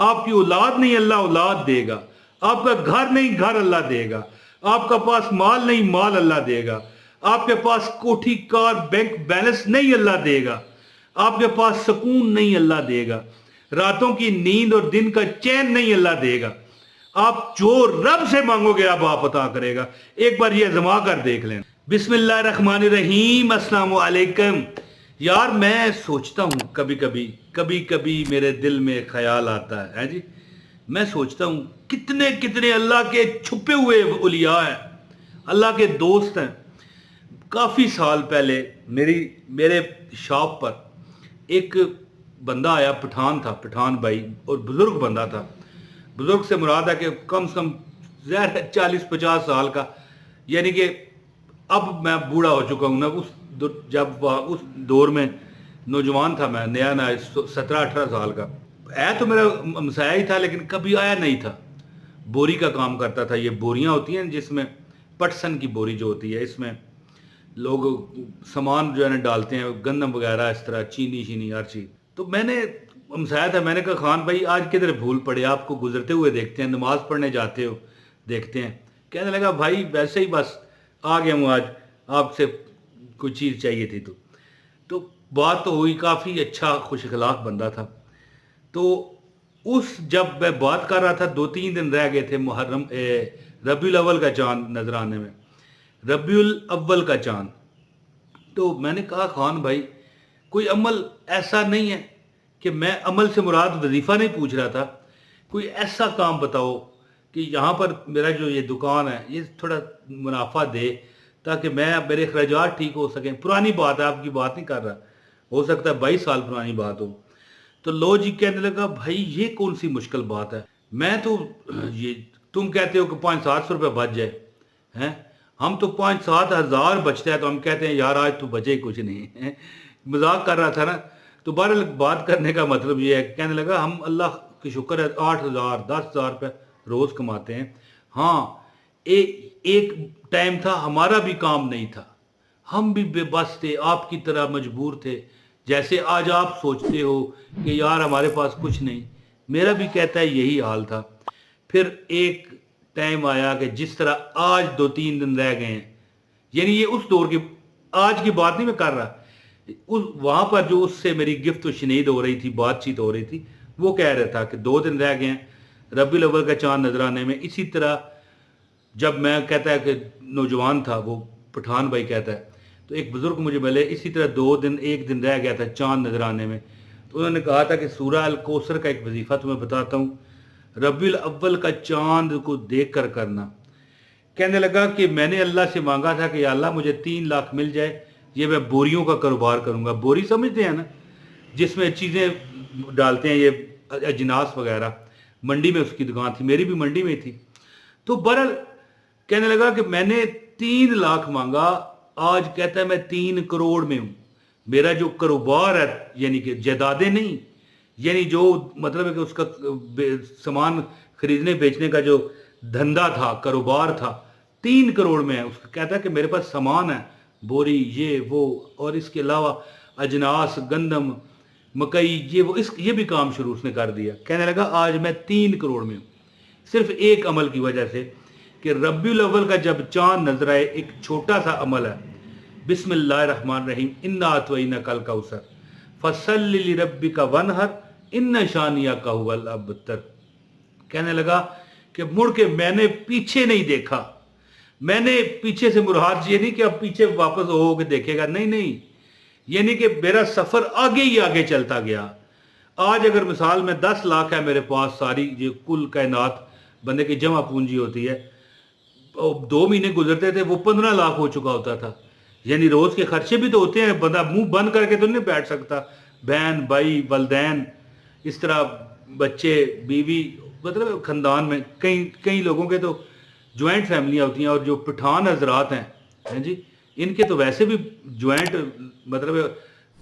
آپ کی اولاد نہیں اللہ اولاد دے گا، آپ کا گھر نہیں گھر اللہ دے گا، آپ کا پاس مال نہیں مال اللہ دے گا، آپ کے پاس کوٹھی کار بینک بیلنس نہیں اللہ دے گا، آپ کے پاس سکون نہیں اللہ دے گا، راتوں کی نیند اور دن کا چین نہیں اللہ دے گا۔ آپ جو رب سے مانگو گے اب آپ عطا کرے گا۔ ایک بار یہ آزما کر دیکھ لیں۔ بسم اللہ الرحمن الرحیم۔ السلام علیکم۔ یار میں سوچتا ہوں کبھی کبھی میرے دل میں خیال آتا ہے جی، میں سوچتا ہوں کتنے اللہ کے چھپے ہوئے اولیاء ہیں، اللہ کے دوست ہیں۔ کافی سال پہلے میرے شاپ پر ایک بندہ آیا، پٹھان بھائی، اور بزرگ بندہ تھا۔ بزرگ سے مراد ہے کہ کم سے کم 40-50 سال کا، یعنی کہ اب میں بوڑھا ہو چکا ہوں نا، جب اس دور میں نوجوان تھا، میں نیا 17-18 سال کا ہے، تو میرا مسایا ہی تھا، لیکن کبھی آیا نہیں تھا۔ بوری کا کام کرتا تھا، یہ بوریاں ہوتی ہیں جس میں پٹسن کی بوری جو ہوتی ہے، اس میں لوگ سامان جو ہے نا ڈالتے ہیں، گندم وغیرہ، اس طرح چینی ہر چیز۔ تو میں نے مسایا تھا، میں نے کہا خان بھائی آج کدھر بھول پڑے، آپ کو گزرتے ہوئے دیکھتے ہیں، نماز پڑھنے جاتے ہو دیکھتے ہیں۔ کہنے لگا بھائی ویسے ہی بس آ گیا ہوں، آج آپ سے کوئی چیز چاہیے تھی۔ تو بات تو ہوئی، کافی اچھا خوش اخلاق بندہ تھا۔ تو جب میں بات کر رہا تھا، 2-3 دن رہ گئے تھے محرم ربیع الاول کا چاند نظر آنے میں، ربیع الاول کا چاند۔ تو میں نے کہا خان بھائی کوئی عمل ایسا نہیں ہے کہ میں عمل سے مراد وظیفہ نہیں پوچھ رہا تھا، کوئی ایسا کام بتاؤ کہ یہاں پر میرا جو یہ دکان ہے یہ تھوڑا منافع دے، تاکہ میرے اخراجات ٹھیک ہو سکیں۔ پرانی بات ہے، آپ کی بات نہیں کر رہا، ہو سکتا ہے 22 سال پرانی بات ہو۔ تو لو جی کہنے لگا بھائی یہ کون سی مشکل بات ہے، میں تو یہ تم کہتے ہو کہ 500-700 روپے بچ جائے ہیں، ہم تو 5-7 ہزار بچتا ہے تو ہم کہتے ہیں یار آج تو بچے کچھ نہیں ہے۔ مذاق کر رہا تھا نا۔ تو بہرحال بات کرنے کا مطلب یہ ہے، کہنے لگا ہم اللہ کی شکر ہے 8,000-10,000 روپے روز کماتے ہیں۔ ہاں ایک ٹائم تھا ہمارا بھی کام نہیں تھا، ہم بھی بے بس تھے، آپ کی طرح مجبور تھے، جیسے آج آپ سوچتے ہو کہ یار ہمارے پاس کچھ نہیں، میرا بھی کہتا ہے یہی حال تھا۔ پھر ایک ٹائم آیا کہ جس طرح آج 2-3 دن رہ گئے ہیں، یعنی یہ اس دور کی آج کی بات نہیں میں کر رہا، وہاں پر جو اس سے میری گفت و شنید ہو رہی تھی، بات چیت ہو رہی تھی، وہ کہہ رہا تھا کہ 2 دن رہ گئے ہیں ربیع الاول کا چاند نظر آنے میں۔ اسی طرح جب میں کہتا ہے کہ نوجوان تھا، وہ پٹھان بھائی کہتا ہے، تو ایک بزرگ مجھے ملے، اسی طرح 1 دن رہ گیا تھا چاند نظر آنے میں، تو انہوں نے کہا تھا کہ سورہ الکوثر کا ایک وظیفہ تمہیں بتاتا ہوں، ربیع الاول کا چاند کو دیکھ کر کرنا۔ کہنے لگا کہ میں نے اللہ سے مانگا تھا کہ یا اللہ مجھے 3 لاکھ مل جائے، یہ میں بوریوں کا کاروبار کروں گا۔ بوری سمجھتے ہیں نا، جس میں چیزیں ڈالتے ہیں، یہ اجناس وغیرہ۔ منڈی میں اس کی دکان تھی، میری بھی منڈی میں تھی۔ تو بہرحال کہنے لگا کہ میں نے 3 لاکھ مانگا، آج کہتا ہے میں 3 کروڑ میں ہوں۔ میرا جو کاروبار ہے، یعنی کہ جائیدادیں نہیں، یعنی جو مطلب ہے کہ اس کا سامان خریدنے بیچنے کا جو دھندا تھا، کاروبار تھا، 3 کروڑ میں ہے۔ اس کا کہتا ہے کہ میرے پاس سامان ہے، بوری یہ وہ، اور اس کے علاوہ اجناس، گندم، مکئی، یہ بھی کام شروع اس نے کر دیا۔ کہنے لگا آج میں 3 کروڑ میں ہوں، صرف ایک عمل کی وجہ سے کہ ربیع الاول کا جب چاند نظر آئے، ایک چھوٹا سا عمل ہے، بسم اللہ الرحمن الرحیم، انا اعطیناک الکوثر فصلی لربک وانحر ان شانئک ھو الابتر۔ کہنے لگا کہ مڑ کے میں نے پیچھے نہیں دیکھا، میں نے پیچھے سے مراد یہ نہیں کہ اب پیچھے واپس ہو کے دیکھے گا، نہیں، یعنی کہ میرا سفر آگے ہی آگے چلتا گیا۔ آج اگر مثال میں 10 لاکھ ہے میرے پاس، ساری جو کل کائنات بندے کی جمع پونجی ہوتی ہے، 2 مہینے گزرتے تھے وہ 15 لاکھ ہو چکا ہوتا تھا۔ یعنی روز کے خرچے بھی تو ہوتے ہیں، بندہ منہ بند کر کے تو نہیں بیٹھ سکتا، بہن بھائی والدین، اس طرح بچے بیوی، مطلب خاندان میں کئی لوگوں کے تو جوائنٹ فیملیاں ہوتی ہیں، اور جو پٹھان حضرات ہیں جی، ان کے تو ویسے بھی جوائنٹ، مطلب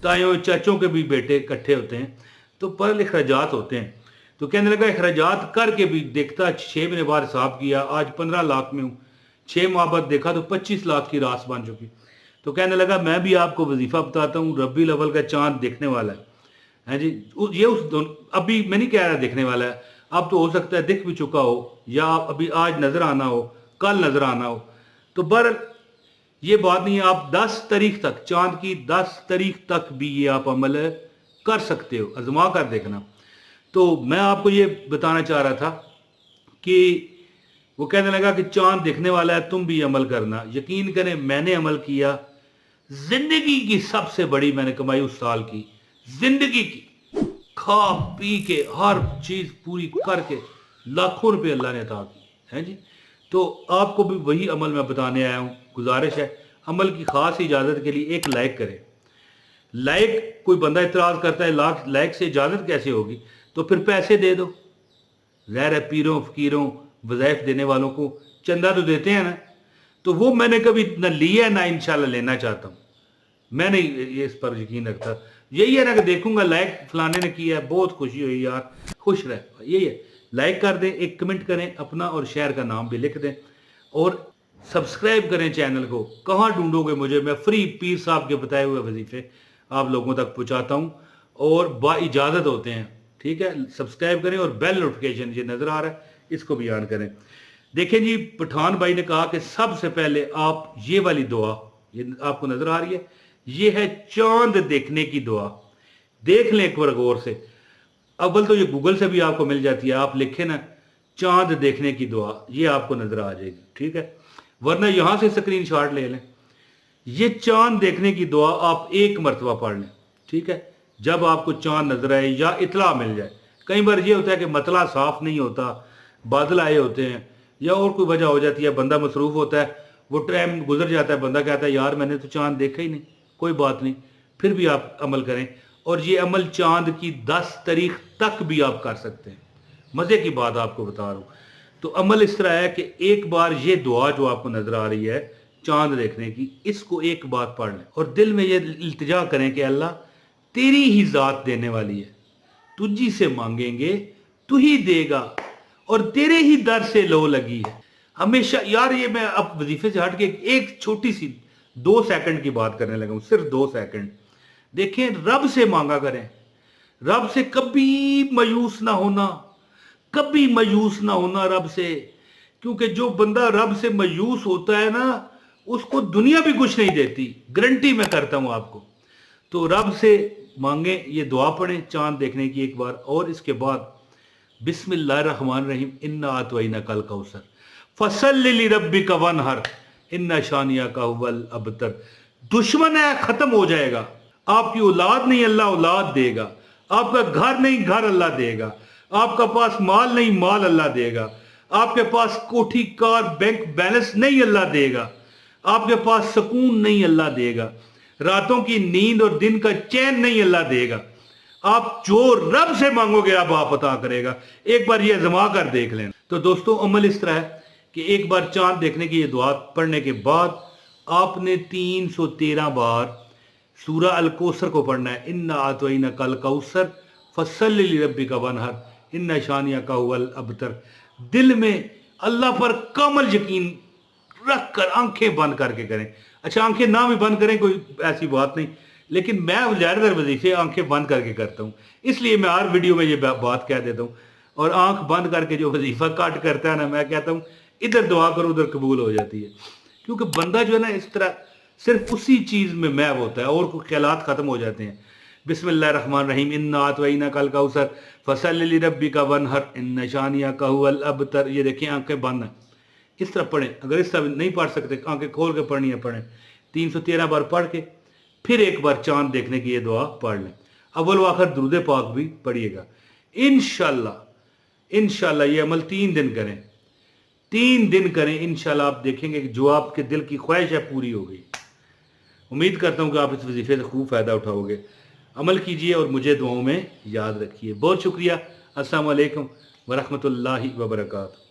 تائیوں چاچوں کے بھی بیٹے اکٹھے ہوتے ہیں، تو پر اخراجات ہوتے ہیں۔ تو کہنے لگا اخراجات کر کے بھی دیکھتا، 6 مہینے بعد حساب کیا، آج 15 لاکھ میں ہوں، 6 ماہ بعد دیکھا تو 25 لاکھ کی راس بن چکی۔ تو کہنے لگا میں بھی آپ کو وظیفہ بتاتا ہوں، ربیع الاول کا چاند دیکھنے والا हैं जी। ये अभी मैं नहीं कह रहा दिखने वाला है, अब तो हो सकता है दिख भी चुका हो, या अभी आज नजर आना हो, कल नजर आना हो। तो बहरहाल ये बात नहीं है, आप 10 तारीख तक, चांद की 10 तारीख तक भी ये आप अमल कर सकते हो, आजमा कर देखना। तो मैं आपको ये बताना चाह रहा था कि वो कहने लगा कि चांद दिखने वाला है, तुम भी अमल करना। यकीन करें मैंने अमल किया, जिंदगी की सबसे बड़ी मैंने कमाई उस साल की, जिंदगी की, खा पी के हर चीज पूरी करके लाखों रुपए अल्लाह ने अता की है जी। तो आपको भी वही अमल मैं बताने आया हूँ। गुजारिश है, अमल की खास इजाजत के लिए एक लाइक करें। लाइक, कोई बंदा इतराज करता है लाइक से इजाजत कैसे होगी, तो फिर पैसे दे दो। ज़ाहिर है पीरों फकीरों वज़ाइफ देने वालों को चंदा तो देते हैं ना, तो वो मैंने कभी न लिया ना इंशाल्लाह लेना चाहता हूँ। मैं नहीं ये इस पर यकीन रखता। यही है ना कि देखूंगा लाइक फलाने ने किया है, बहुत खुशी हुई यार, खुश रह, यही है। लाइक कर दें, एक कमेंट करें अपना और शहर का नाम भी लिख दें, और सब्सक्राइब करें चैनल को। कहाँ ढूंढोगे मुझे, मैं फ्री पीर साहब के बताए हुए वजीफे आप लोगों तक पहुँचाता हूँ और बाइजाज़त होते हैं। ठीक है, सब्सक्राइब करें और बेल नोटिफिकेशन ये नज़र आ रहा है इसको भी ऑन करें। देखें जी, पठान भाई ने कहा कि सबसे पहले आप ये वाली दुआ, ये आपको नज़र आ रही है, ये है चांद देखने की दुआ। देख लें एक बार गौर से। अव्वल तो ये गूगल से भी आपको मिल जाती है, आप लिखें ना चांद देखने की दुआ, ये आपको नजर आ जाएगी। ठीक है, वरना यहां से स्क्रीनशॉट ले लें। ये चांद देखने की दुआ आप एक मरतबा पढ़ लें। ठीक है, जब आपको चांद नजर आए या इतला मिल जाए। कई बार ये होता है कि मतला साफ नहीं होता, बादल आए होते हैं या और कोई वजह हो जाती है, बंदा मसरूफ होता है, वो टाइम गुजर जाता है, बंदा कहता है यार मैंने तो चांद देखा ही नहीं। कोई बात नहीं, फिर भी आप अमल करें, और ये अमल चांद की 10 तारीख तक भी आप कर सकते हैं। मज़े की बात आपको बता रहा हूँ। तो अमल इस तरह है कि एक बार ये दुआ जो आपको नजर आ रही है चांद देखने की, इसको एक बार पढ़ लें और दिल में ये इल्तिजा करें कि अल्लाह तेरी ही ज़ात देने वाली है, तुझी से मांगेंगे तू ही देगा, और तेरे ही दर से लो लगी है हमेशा। यार ये मैं अब वजीफे से हट के एक छोटी सी 2 सेकंड की बात करने लगा हूं, सिर्फ 2 सेकंड। देखें, रब से मांगा करें, रब से कभी मायूस ना होना, कभी मायूस ना होना रब से। क्योंकि जो बंदा रब से मायूस होता है ना, उसको दुनिया भी कुछ नहीं देती, गारंटी मैं करता हूं आपको। तो रब से मांगे, ये दुआ पढ़ें चांद देखने की एक बार, और इसके बाद बिस्मिल्लाहिर्रहमानिर्रहीम, इन्ना आतवैना कल कौसर फसल्लि लिरब्बिका वनहर इन्ना शानिया का हुवल अबतर। दुश्मन है खत्म हो जाएगा, आपकी औलाद नहीं अल्लाह औलाद देगा, आपका घर नहीं घर अल्लाह देगा, आपका पास माल नहीं माल अल्लाह देगा, आपके पास कोठी कार बैंक बैलेंस नहीं अल्लाह देगा, आपके पास सुकून नहीं अल्लाह देगा, रातों की नींद और दिन का चैन नहीं अल्लाह देगा। आप जो रब से मांगोगे अब आप अता करेगा। एक बार ये आजमा कर देख लें। तो दोस्तों, अमल इस तरह है कि एक बार चांद देखने की ये दुआ पढ़ने के बाद आपने 313 बार सूरह अल कौसर को पढ़ना है। इन्ना आतवैना कल कौसर फसल्लि लिरब्बिका वनहर इन्ना शानिया का हुवल अबतर। दिल में अल्लाह पर कामल यकीन रख कर आंखें बंद करके करें। अच्छा, आंखें ना भी बंद करें, कोई ऐसी बात नहीं, लेकिन मैं ज़्यादातर वजीफे आंखें बंद करके करता हूँ, इसलिए मैं हर वीडियो में ये बात कह देता हूँ। और आंख बंद करके जो वजीफा काट करता है ना, मैं कहता हूँ इधर दुआ करो उधर कबूल हो जाती है। क्योंकि बंदा जो है ना इस तरह सिर्फ उसी चीज़ में महव होता है और कोई ख्यालात ख़त्म हो जाते हैं। बिस्मिल्लाहिर्रहमानिर्रहीम, इन्ना आतवैना कल कौसर फसल्लि लिरब्बिका वनहर इन्ना शानिया का हुवल अबतर। ये देखिए आंखें बंद हैं, इस तरह पढ़ें। अगर इस तरह नहीं पढ़ सकते, आंखें खोल के पढ़नी है, पढ़ें। 313 बार पढ़ के फिर एक बार चांद देखने की ये दुआ पढ़ लें। अव्वल व आखिर दुरूद पाक भी पढ़िएगा। इंशाल्लाह ये अमल 3 दिन करें, 3 दिन करें, इंशाल्लाह आप देखेंगे कि जो आपके दिल की ख्वाहिश है पूरी हो गई। उम्मीद करता हूँ कि आप इस वजीफे से खूब फ़ायदा उठाओगे। अमल कीजिए और मुझे दुआओं में याद रखिए। बहुत शुक्रिया। अस्सलाम वालेकुम व रहमतुल्लाहि व बरकातहू।